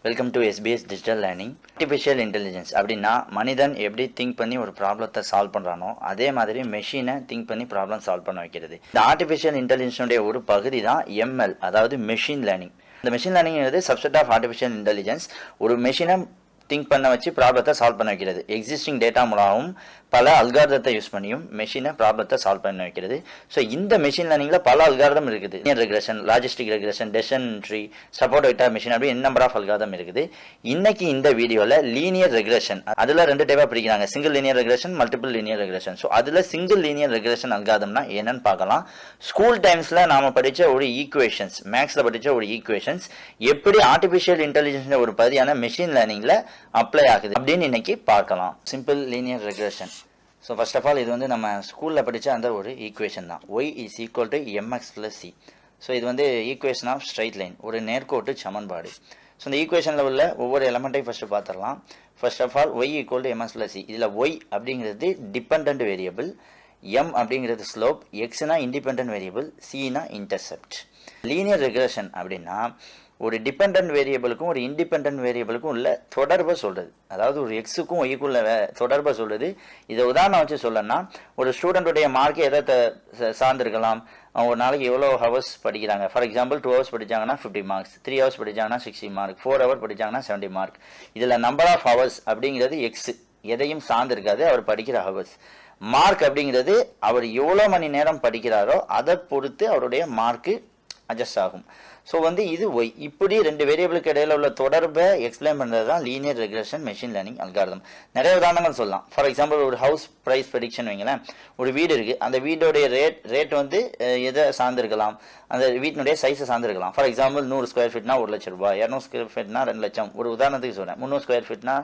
Welcome to SBS digital learning. Artificial intelligence அப்படின்னா மனிதன் எப்படி திங்க் பண்ணி ஒரு ப்ராப்ளத்தை சால்வ் பண்ணுறானோ அதே மாதிரி மெஷினை திங்க் பண்ணி ப்ராப்ளம் சால்வ் பண்ண வைக்கிறது. இந்த ஆர்டிஃபிஷியல் இன்டெலிஜென்ஸுடைய ஒரு பகுதி தான் ML, அதாவது மெஷின் லேர்னிங். இந்த மெஷின் லேர்னிங்கிறது சப்செட் ஆஃப் ஆர்டிஃபிஷியல் இன்டெலிஜென்ஸ். ஒரு மெஷினை திங்க் பண்ண வச்சு ப்ராப்ளத்தை சால்வ் பண்ண வைக்கிறது. எக்ஸிஸ்டிங் டேட்டா மூலமாகவும் பல அல்காரிதத்தை யூஸ் பண்ணியும் மெஷினை ப்ராப்ளத்தை சால்வ் பண்ண வைக்கிறது. ஸோ இந்த மெஷின் லேர்னிங்கில் பல அல்காரிதம் இருக்குது. Linear regression, logistic regression, decision tree, support vector machine, அப்படி நம்பர் ஆஃப் அல்காரிதம் இருக்குது. இன்னைக்கு இந்த வீடியோவில் லீனியர் ரெக்ரெஷன், அதில் ரெண்டு டைப்பாக பிரிக்கிறாங்க, single linear regression, multiple linear regression. So அதில் சிங்கிள் லீனியர் ரெக்ரெஷன் அல்காரிதம்னா என்னன்னு பார்க்கலாம். ஸ்கூல் டைம்ஸில் நாம் படித்த ஒரு ஈக்குவேஷன்ஸ், மேக்ஸில் படித்த ஒரு ஈக்குவேஷன்ஸ் எப்படி ஆர்டிஃபிஷியல் இன்டெலிஜென்ஸ் ஒரு பகுதியான மெஷின் லேர்னிங்கில் அப்ளை ஆகுது அப்படின்னு இன்னைக்கு பார்க்கலாம். Simple linear regression. So first of all இது வந்து நம்ம ஸ்கூலில் படித்த அந்த ஒரு ஈக்குவேஷன் தான். y is equal to mx plus c. So இது வந்து ஈக்குவேஷன் ஆஃப் ஸ்ட்ரைட் லைன், ஒரு நேர்கோட்டு சமன்பாடு. ஸோ இந்த ஈக்குவேஷனில் உள்ள ஒவ்வொரு எலமெண்ட்டையும் ஃபஸ்ட்டு பார்த்துடலாம். First of all y equal to mx plus c. இதில் y அப்படிங்கிறது டிபெண்ட் வேரியபிள், m அப்படிங்கிறது ஸ்லோப், எக்ஸ்னா இண்டிபெண்ட் வேரியபிள், cனா இன்டர்செப்ட். லீனியர் ரெக்ரெஷன் அப்படின்னா ஒரு டிபெண்ட் வேரியபிளுக்கும் ஒரு இண்டிபெண்ட் வேரியபிளுக்கும் உள்ள தொடர்பை சொல்கிறது. அதாவது ஒரு எக்ஸுக்கும் ஒய்க்குள்ள தொடர்பை சொல்கிறது. இதை உதாரணம் வச்சு சொல்லணும்னா, ஒரு ஸ்டூடெண்ட்டுடைய மார்க்கு எதை சார்ந்திருக்கலாம், அவங்க ஒரு நாளைக்கு எவ்வளோ ஹவர்ஸ் படிக்கிறாங்க. ஃபார் எக்ஸாம்பிள் 2 ஹவர்ஸ் படித்தாங்கன்னா 50 மார்க்ஸ், 3 ஹவர்ஸ் படித்தாங்கன்னா 60 மார்க், 4 ஹவர் படித்தாங்கன்னா 70 மார்க். இதில் நம்பர் ஆஃப் ஹவர்ஸ் அப்படிங்கிறது எக்ஸ், எதையும் சார்ந்திருக்காது, அவர் படிக்கிற ஹவர்ஸ். மார்க் அப்படிங்கிறது அவர் எவ்வளோ மணி நேரம் படிக்கிறாரோ அதை பொறுத்து அவருடைய மார்க்கு அட்ஜஸ்ட் ஆகும். ஸோ வந்து இது ஒய். இப்படி ரெண்டு வேரியபிளுக்கு இடையில உள்ள தொடர்பை எக்ஸ்பிளைன் பண்ணுறது தான் linear regression machine learning algorithm. நிறைய உதாரணங்கள் சொல்லலாம். ஃபார் எக்ஸாம்பிள் ஒரு ஹவுஸ் ப்ரைஸ் ப்ரெடிக்ஷன் வைங்களேன். ஒரு வீடு இருக்குது, அந்த வீடோடைய ரேட் வந்து எதை சார்ந்திருக்கலாம், அந்த வீட்டினுடைய சைஸை சார்ந்திருக்கலாம். ஃபார் எக்ஸாம்பிள் 100 ஸ்கொயர் ஃபீட்னா 1 லட்சம் ரூபாய், 200 ஸ்கொயர் ஃபீட்னா 2 லட்சம், ஒரு உதாரணத்துக்கு சொல்கிறேன். 300 ஸ்கொயர் ஃபீட்னா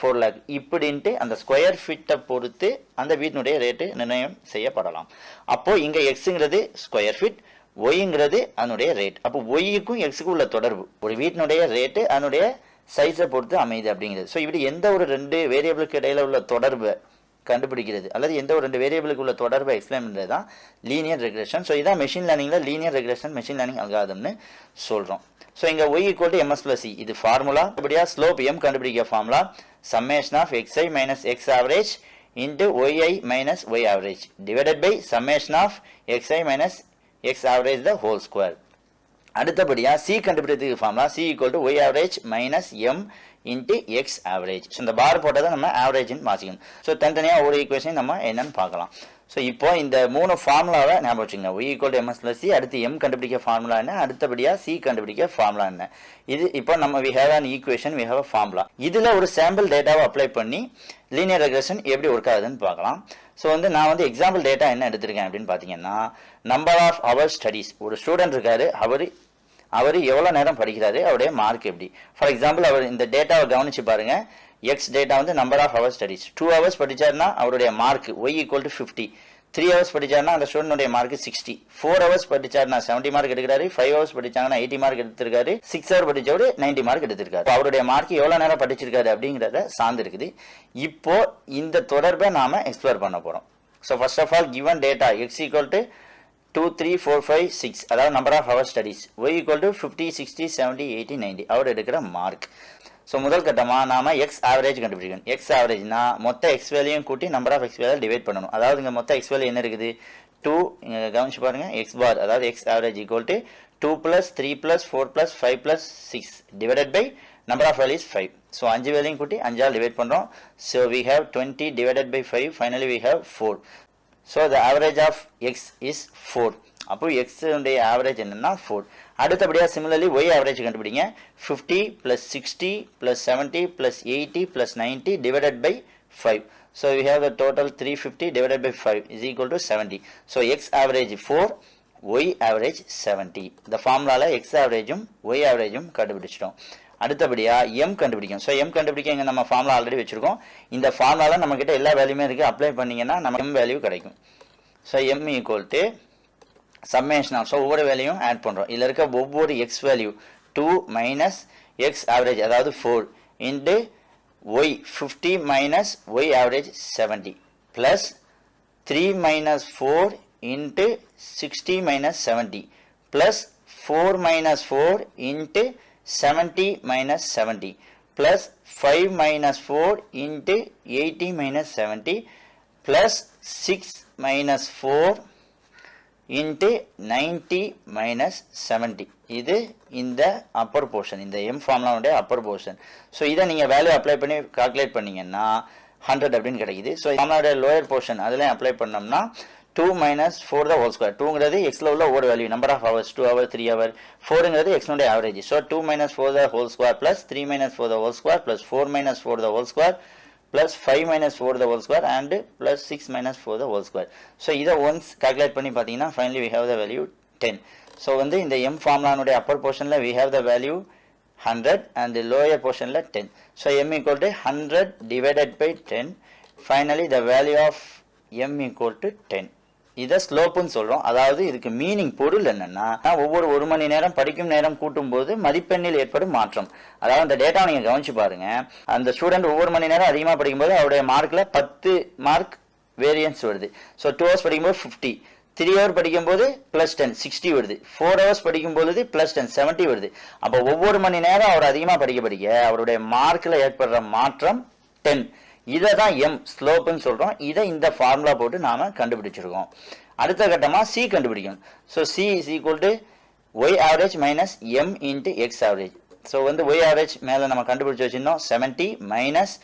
4 லேக். இப்படின்ட்டு அந்த ஸ்கொயர் ஃபீட்டை பொறுத்து அந்த வீட்டினுடைய ரேட்டு நிர்ணயம் செய்யப்படலாம். அப்போது இங்கே எக்ஸுங்கிறது ஸ்கொயர் ஃபீட், ஒய்ங்கிறது அதனுடைய ரேட். அப்போ ஒய்க்கும் எக்ஸுக்கும் உள்ள தொடர்பு ஒரு வீட்டினுடைய ரேட்டு அதனுடைய சைஸை பொறுத்து அமையுது அப்படிங்கிறது. ஸோ இப்படி எந்த ஒரு ரெண்டு வேரியபிளுக்கு இடையில உள்ள தொடர்பை கண்டுபிடிக்கிறது அல்லது எந்த ஒரு ரெண்டு வேரியபிளுக்கு உள்ள தொடர்பை எக்ஸ்பிளைன் பண்ணுறது தான் லீனியர் ரெக்ரெஷன். ஸோ இதான் மெஷின் லேர்னிங்கில் லீனியர் ரெக்ரெஷன் மெஷின் லேர்னிங் அல்காரிதம்னு சொல்கிறோம். ஸோ இங்கே y equal to ms plus c இது ஃபார்முலா. அப்படியா ஸ்லோப் m கண்டுபிடிக்க formula summation of xi minus x average into yi minus y average divided by summation of xi minus x average the whole square. அடுத்தபடியா c கண்டுபிடிக்கிறதுக்கு formula c equal to y average minus m into x average. So இந்த பார் போட்டதை நம்ம ஆவரேஜ்னு வாசிக்கணும். So தனித்தனியாக ஒரு equation நம்ம என்னன்னு பார்க்கலாம். ஸோ இப்போ இந்த 3 ஃபார்முலாவை ஞாபகம் வச்சுங்க. y equal to ms plus c, அடுத்து m கண்டுபிடிக்க ஃபார்முலா என்ன, அடுத்தபடியாக c கண்டுபிடிக்க ஃபார்முலா என்ன. இது இப்போ நம்ம we have an equation, we have a formula. இதில் ஒரு சாம்பிள் டேட்டாவை அப்ளை பண்ணி லீனியர் ரெக்ரெஷன் எப்படி ஒர்க் ஆகுதுன்னு பார்க்கலாம். ஸோ வந்து நான் வந்து எக்ஸாம்பிள் டேட்டா என்ன எடுத்திருக்கேன் அப்படின்னு பார்த்தீங்கன்னா, நம்பர் ஆஃப் ஹவர் ஸ்டடீஸ். ஒரு ஸ்டூடெண்ட் இருக்காரு, அவர் எவ்வளோ நேரம் படிக்கிறாரு, அவருடைய மார்க் எப்படி. ஃபார் எக்ஸாம்பிள் அவர் இந்த டேட்டாவை கவனிச்சு பாருங்க. எக்ஸ் டேட்டா வந்து number of hour studies. 2 hours படித்தாருன்னா அவருடைய mark y equal to 50. 3 hours படித்தாருன்னா அந்த ஸ்டூடெண்டுடைய மார்க் 60. 4 ஹவர்ஸ் படித்தாருன்னா 70 மார்க் எடுக்கிறாரு. 5 ஹவர்ஸ் படித்தாங்கன்னா 80 மார்க் எடுத்திருக்காரு. 6 ஹவர் படித்தவர் 90 மார்க் எடுத்திருக்காரு. அவருடைய மார்க் எவ்வளோ நேரம் படிச்சிருக்காரு அப்படிங்கிறத சார்ந்து இருக்குது. இப்போ இந்த தொடர்பை நாம எக்ஸ்ப்ளோர் பண்ண போகிறோம். So first of all given data x equal to 2, 3, 4, 5, 6, அதாவது number of hour studies. y equal to 50, 60, 70, 80, 90 அவர் எடுக்கிற மார்க். ஸோ முதல் கட்டமாக நாம எக்ஸ் ஆவரேஜ் கண்டுபிடிக்கணும். எக்ஸ் ஆவரேஜ்னா மொத்த எக்ஸ் வேலையும் கூட்டி நம்பர் ஆஃப் எக்ஸ் வேலை டிவைட் பண்ணணும். அதாவது இங்கே மொத்த எக்ஸ் வேலை என்ன இருக்குது, 2. இங்கே கவனிச்சு பாருங்க, எக்ஸ் பார் அதாவது x average equal to 2 + 3 + 4 + 5 + 6 divided by number of values 5. So 5 வேலையும் கூட்டி 5ஆல் டிவைட் பண்ணுறோம். So we have 20 divided by 5. finally we have 4. So the average of x is 4. அப்போ x உடைய ஆவரேஜ் என்னன்னா 4. அடுத்தபடியாக சிமிலர்லி y ஆவரேஜ் கண்டுபிடிங்க. 50 + 60 + 70 + 80 + 90 divided by 5. So we have the total 350 divided by 5 is equal to 70. So x average 4, y average 70. இந்த ஃபார்முலால x ஆவரேஜும் y ஆவரேஜும் கண்டுபிடிச்சிட்டோம். அடுத்தபடியாக m கண்டுபிடிக்கும். So m கண்டுபிடிக்க இங்கே நம்ம ஃபார்முலா ஆல்ரெடி வச்சுருக்கோம். இந்த ஃபார்முலாவில் நம்மக்கிட்ட எல்லா வேல்யூமே இருக்குது. அப்ளை பண்ணிங்கன்னா நம்ம m வேல்யூ கிடைக்கும். So m equal to summation of, so ஒவ்வொரு வேல்யூயும் ஆட் பண்ணுறோம். இதில் இருக்க ஒவ்வொரு x value 2 minus x average அதாவது 4 into y 50 minus y average 70 plus 3 minus 4 into 60 minus 70 plus 4 minus 4 into 70 minus 70 plus 5 minus 4 into 80 minus 70 plus 6 minus 4 into 90 minus 70. இது இந்த upper portion, இந்த m formula உடைய upper portion. So இதை நீங்க value apply பண்ணி calculate பண்ணீங்கன்னா 100 அப்படின்னு கிடைக்குது. So formula உடைய lower portion அதிலே apply பண்ணோம்னா 2 minus 4 the whole square. 2ங்கிறது x ல உள்ள ஒரு value, number of hours, 2 hour, 3 hour. 4ங்கிறது x உடைய average. So 2 minus 4 the whole square plus 3 minus 4 the whole square plus 4 minus 4 the whole square plus 5 minus 4 the whole square and plus 6 minus 4 the whole square. So இதை once calculate பண்ணி பார்த்தீங்கன்னா finally we have the value 10. So வந்து இந்த m formula உடைய upper portionல we have the value 100 and the lower portionல 10. So m equal to 100 divided by 10. Finally the value of m equal to 10. இதை ஸ்லோப்புன்னு சொல்றோம். அதாவது இதுக்கு meaning பொருள் என்னன்னா, ஒவ்வொரு ஒரு மணி நேரம் படிக்கும் நேரம் கூட்டும் போது மதிப்பெண்ணில் ஏற்படும் மாற்றம். அதாவது அந்த டேட்டா நீங்க கவனிச்சு பாருங்க. அந்த ஸ்டூடெண்ட் ஒவ்வொரு மணி நேரம் அதிகமாக படிக்கும்போது அவருடைய மார்க்ல 10 மார்க் வேரியன்ஸ் வருது. ஸோ 2 ஹவர்ஸ் படிக்கும்போது 50, 3 ஹவர் படிக்கும்போது பிளஸ் 10 60 வருது, 4 ஹவர்ஸ் படிக்கும்போது பிளஸ் 10 70 வருது. அப்போ ஒவ்வொரு மணி நேரம் அவர் அதிகமாக படிக்க அவருடைய மார்க்ல ஏற்படுற மாற்றம் 10. இதை தான் m ஸ்லோப்னு சொல்றோம். இதை இந்த ஃபார்முலா போட்டு நாம கண்டுபிடிச்சிருக்கோம். அடுத்த கட்டமா c கண்டுபிடிக்கணும். So c is equal to y average minus m into x average. So வந்து y average மேல நம்ம கண்டுபிடிச்சு வச்சிருந்தோம் 70 மைனஸ்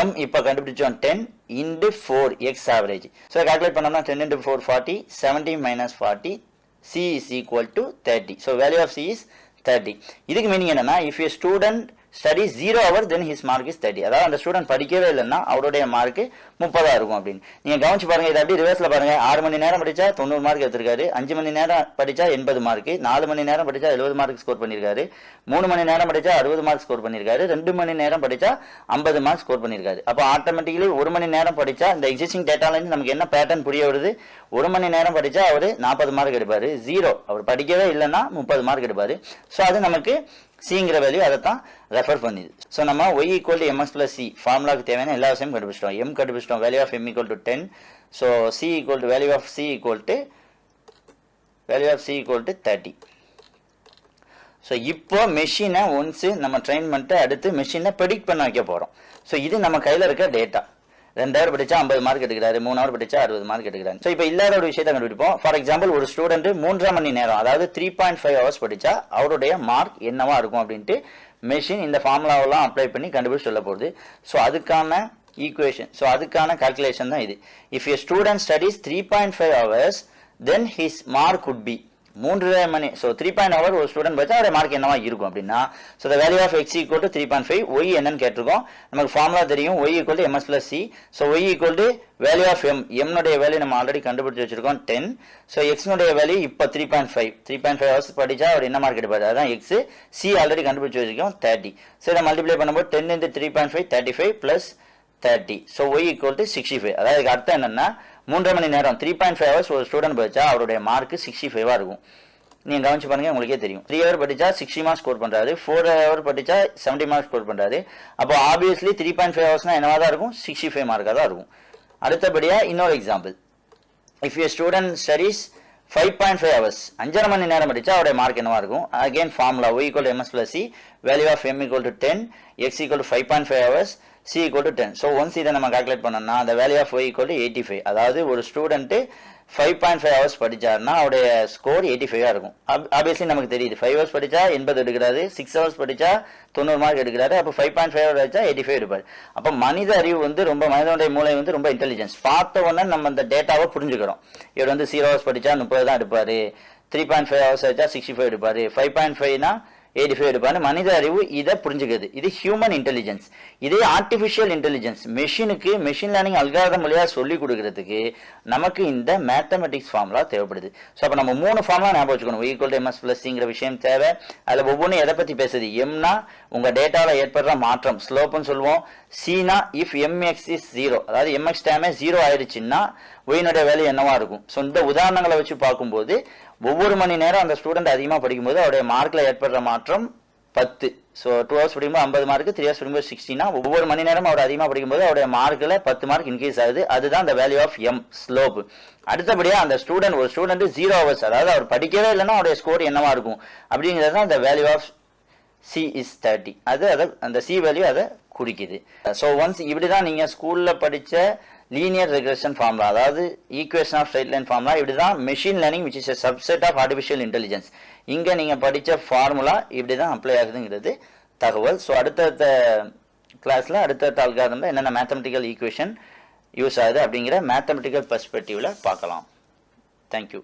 m இப்போ கண்டுபிடிச்சோம் 10 into 4 x average. So calculate பண்ணோம்னா 10 into 4 40, 70 minus 40, c is equal to 30. So value of c is 30. இதுக்கு meaning என்னன்னா, if a student studies 0 hours then his mark is 30. அதாவது அந்த ஸ்டூடெண்ட் படிக்கவே இல்லைன்னா அவருடைய மார்க் 30 இருக்கும் அப்படின்னு நீங்க கவனிச்சு பாருங்க. இதை அப்படியே ரிவர்ஸ்ல பாருங்க. 6 மணி நேரம் படிச்சா 90 மார்க் எடுத்திருக்காரு, 5 மணி நேரம் படிச்சா 80 மார்க், 4 மணி நேரம் படிச்சா 70 மார்க் ஸ்கோர் பண்ணிருக்காரு, 3 மணி நேரம் படிச்சா 60 மார்க் ஸ்கோர் பண்ணிருக்காரு, 2 மணி நேரம் படிச்சா 50 மார்க் ஸ்கோர் பண்ணிருக்காரு. அப்போ ஆட்டோமேட்டிக்கலி 1 மணி நேரம் படிச்சா இந்த எக்ஸிஸ்டிங் டேட்டால இருந்து நமக்கு என்ன பேட்டர்ன் புரிய வருது, 1 மணி நேரம் படிச்சா அவர் 40 மார்க் எடுப்பாரு, 0 அவர் படிக்கவே இல்லைன்னா 30 மார்க் எடுப்பாரு. ஸோ அது நமக்கு சிங்கிற வேல்யூ அதை தான் ரெஃபர் பண்ணுது. ஸோ நம்ம y equal to mx plus C ஃபார்முலாவுக்கு தேவையான எல்லா விஷயமும் கண்டுபிடிச்சிட்டோம். m கண்டுபிடிச்சிட்டோம், value of m equal to 10. So c equal to value of c equal to 30. So இப்போ மெஷினை ஒன்ஸ் நம்ம ட்ரெயின் பண்ணிட்டு அடுத்து மெஷினை ப்ரெடிக்ட் பண்ண வைக்க போகிறோம். ஸோ இது நம்ம கையில் இருக்க டேட்டா. 2 ஹவர் படிச்சா 50 மார்க் எடுக்கிறாரு, 3 ஹவர் படிச்சா 60 மார்க் எடுக்கிறாரு. ஸோ இப்போ இல்லாத ஒரு விஷயத்தை கண்டுபிடிப்போம். ஃபார் எக்ஸாம்பிள் ஒரு ஸ்டூடெண்ட் 3.5 மணி நேரம் அதாவது 3.5 ஹவர்ஸ் படிச்சா அவருடைய மார்க் என்னவா இருக்கும் அப்படின்ட்டு மெஷின் இந்த ஃபார்முலாவெல்லாம் அப்ளை பண்ணி கண்டுபிடிச்சு சொல்ல போகுது. ஸோ அதுக்கான ஈக்குவேஷன், ஸோ அதுக்கான கால்குலேஷன் தான் இது. If a student studies 3.5 hours then his mark could be 3 மணி. ஸோ 3.5 ஹவர் ஒரு ஸ்டூடெண்ட் படிச்சா அவருடைய மார்க் என்னவா இருக்கும் அப்படின்னா, so the value of X equal to 3.5, Y என்னன்னு கேட்டிருக்கோம். நமக்கு ஃபார்முலா தெரியும், Y equal to MS plus C. So Y equal to value of M, எம்னுடைய வேல்யூ நம்ம ஆல்ரெடி கண்டுபிடிச்சு வச்சிருக்கோம் 10. ஸோ எக்ஸ்னுடைய வேல்யூ இப்போ 3.5 ஹவர்ஸ் படிச்சா அவர் என்ன மார்க் எடுப்பாரு, அதான் எக்ஸ். சி ஆல்ரெடி கண்டுபிடிச்சு வச்சிருக்கோம் 30. ஸோ இதை மல்டிப்ளை பண்ணும்போது 10 into 3.5 35 plus 30. So Y equal to 65. அதாவது இதுக்கு அர்த்தம் என்னன்னா 3.5 மணி நேரம் 3.5 ஹவர்ஸ் ஒரு ஸ்டூடெண்ட் படிச்சா அவருடைய மார்க் 65 இருக்கும். நீங்க கவனிச்சு பாருங்க, உங்களுக்கே தெரியும். 3 ஹவர் படிச்சா 60 மார்க் ஸ்கோர் பண்றாரு, 4 ஹவர் படிச்சா 70 மார்க் ஸ்கோர் பண்றாரு. அப்போ ஆப்வியஸ்லி 3.5 ஹவர்ஸ்னா என்னவா தான் இருக்கும், 65 மார்க்கா தான் இருக்கும். அடுத்தபடியா இன்னொரு example, if you student studies 5.5 hours 5.5 மணி நேரம் படிச்சா அவருடைய மார்க் என்னவா இருக்கும். Again formula y equal to MS plus சி, value of m equal to 10, x equal to 5.5 hours, c equal to 10. So once இதை நம்ம கால்குலேட் பண்ணோம்னா அந்த value of y equal to 85. அதாவது ஒரு ஸ்டூடெண்ட் 5.5 ஹவர்ஸ் படிச்சாருன்னா அவருடைய ஸ்கோர் 85 இருக்கும். ஆப்வியஸ்லி நமக்கு தெரியுது 5 ஹவர்ஸ் படிச்சா 80 எடுக்கிறாரு, 6 ஹவர்ஸ் படிச்சா 90 மார்க் எடுக்கிறாரு. அப்போ 5.5 ஹவர் படிச்சா 85 எடுப்பாரு. அப்போ மனித அறிவு வந்து மனிதனுடைய மூளை வந்து ரொம்ப இன்டெலிஜென்ஸ். பார்த்த உடனே நம்ம அந்த டேட்டாவை புரிஞ்சுக்கிறோம். இவர் வந்து 0 ஹவர்ஸ் படிச்சா 30 தான் எடுப்பாரு, 3.5 ஹவர்ஸ் படிச்சா 65 எடுப்பாரு, 5.5னா 85 எடுப்பாரு. மனித அறிவு இதை புரிஞ்சுக்கிறது. இது ஹியூமன் இன்டெலிஜென்ஸ். இதே ஆர்டிபிஷியல் இன்டெலிஜென்ஸ் மெஷினுக்கு மெஷின் லேர்னிங் அல்காரிதம் வழியா சொல்லி கொடுக்கறதுக்கு நமக்கு இந்த மேத்தமெட்டிக்ஸ் ஃபார்முலா தேவைப்படுது. ஸோ அப்போ நம்ம 3 ஃபார்முலா ஞாபகம் வச்சுக்கணும். y equal to MS plus சிங்கிற விஷயம் தேவை. அதில் ஒவ்வொன்றும் எதை பற்றி பேசுது. எம்னா உங்க டேட்டாவில் ஏற்படுற மாற்றம் ஸ்லோப்னு சொல்லுவோம். சினா இஃப் mx is 0, அதாவது mx டைமே 0 ஆயிடுச்சுன்னா ஒயினுடைய வேல்யூ என்னவா இருக்கும். ஸோ இந்த உதாரணங்களை வச்சு பார்க்கும்போது ஒவ்வொரு மணி நேரம் அந்த ஸ்டூடெண்ட் அதிகமாக படிக்கும்போது அவருடைய மார்க்ல ஏற்படுற மாற்றம் 10. ஸோ 2 ஹவர்ஸ் படிக்கும்போது 50 மார்க், 3 ஹவர்ஸ் படிக்கும்போது 60னா ஒவ்வொரு மணி நேரம் அவர் அதிகமாக படிக்கும்போது அவருடைய மார்க்கில் 10 மார்க் இன்க்ரீஸ் ஆகுது. அதுதான் அந்த வேல்யூ ஆஃப் எம் ஸ்லோப். அடுத்தபடியாக அந்த ஸ்டூடெண்ட் ஒரு ஸ்டூடெண்ட் 0 ஹவர்ஸ், அதாவது அவர் படிக்கவே இல்லைன்னா அவருடைய ஸ்கோர் என்னவா இருக்கும் அப்படிங்கிறது தான் அந்த வேல்யூ ஆஃப் சி இஸ் 30 அதை அந்த சி வேல்யூ அதை குறிக்குது. ஸோ ஒன்ஸ் இப்படி தான் நீங்கள் ஸ்கூலில் படித்த லீனியர் ரெக்ரெஷன் ஃபார்முலா, அதாவது equation of straight line formula, இப்படி தான் machine learning which is a subset of artificial intelligence. இங்கே நீங்கள் படித்த ஃபார்முலா இப்படி தான் அப்ளை ஆகுதுங்கிறது தகவல். ஸோ அடுத்தடுத்த கிளாஸில் அடுத்தடுத்த அல்காரிதமில் என்னென்ன மேத்தமெட்டிக்கல் ஈக்குவேஷன் யூஸ் ஆகுது அப்படிங்கிற மேத்தமெட்டிக்கல் பெர்ஸ்பெக்டிவில் பார்க்கலாம். தேங்க்யூ.